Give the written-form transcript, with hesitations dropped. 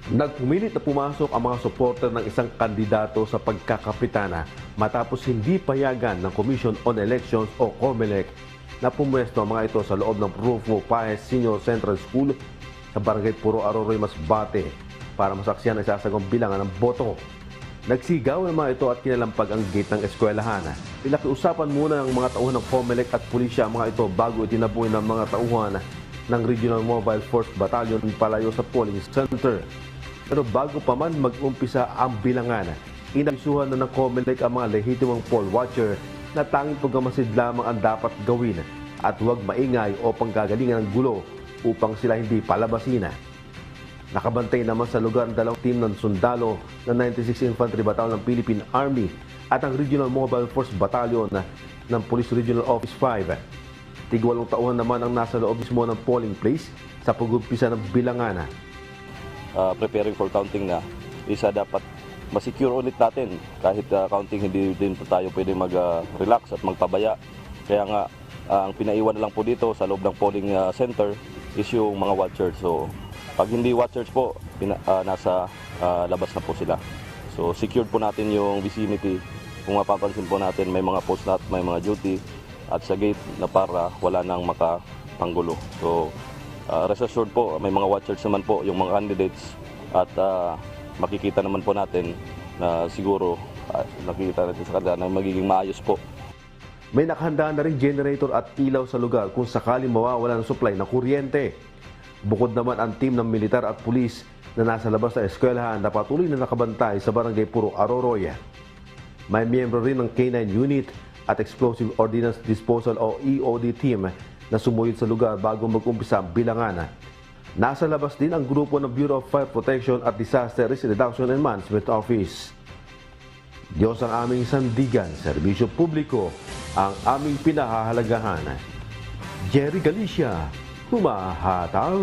Nagpumilit na pumasok ang mga suporter ng isang kandidato sa pagkakapitana matapos hindi payagan ng Commission on Elections o COMELEC na pumwesto ang mga ito sa loob ng Rufo Paez Senior Central School sa Barangay Puro Aroroy, Masbate para masaksihan ang isasagong bilangan ng boto. Nagsigaw ng mga ito at kinalampag ang gate ng eskwelahan. Pinakiusapan muna ng mga tauhan ng COMELEC at pulisya ang mga ito bago itinaboy ng mga tauhan ng Regional Mobile Force Battalion palayo sa polling center. Pero bago pa man mag-umpisa ang bilangan, inabisuhan na ng COMELEC ang mga lehitimong poll watcher na tanging pagmamasid lamang ang dapat gawin at huwag maingay o panggagalingan ng gulo upang sila hindi palabasin. Nakabantay naman sa lugar ang dalawang team ng sundalo ng 96 Infantry Battalion ng Philippine Army at ang Regional Mobile Force Battalion ng Police Regional Office 5. Tig-8 taon naman ang nasa loob mismo ng polling place sa pag-umpisa ng bilangan. Preparing for counting na, isa dapat masecure ulit natin. Kahit counting, hindi din po tayo pwede mag-relax at magpabaya. Kaya nga, ang pinaiwan na lang po dito sa loob ng polling center is yung mga watchers. So, pag hindi watchers po, nasa labas na po sila. So, secured po natin yung vicinity. Kung mapapansin po natin, may mga post at may mga duty at sa gate na para wala nang makapanggulo. So, rest assured po, may mga watchers naman po yung mga candidates at makikita naman po natin na siguro nakikita natin sa kanila na magiging maayos po. May nakahanda na rin generator at ilaw sa lugar kung sakaling mawawala ng supply ng kuryente. Bukod naman ang team ng militar at pulis na nasa labas ng eskwelahan na patuloy na nakabantay sa Barangay Puro Aroroy. May miyembro rin ng K9 Unit at Explosive Ordnance Disposal o EOD team na sumuyod sa lugar bago mag-umpisa ang bilangan. Nasa labas din ang grupo ng Bureau of Fire Protection at Disaster Risk Reduction and Management Office. Diyos ang aming sandigan, serbisyo publiko ang aming pinahahalagahan. Jerry Galicia, humahataw.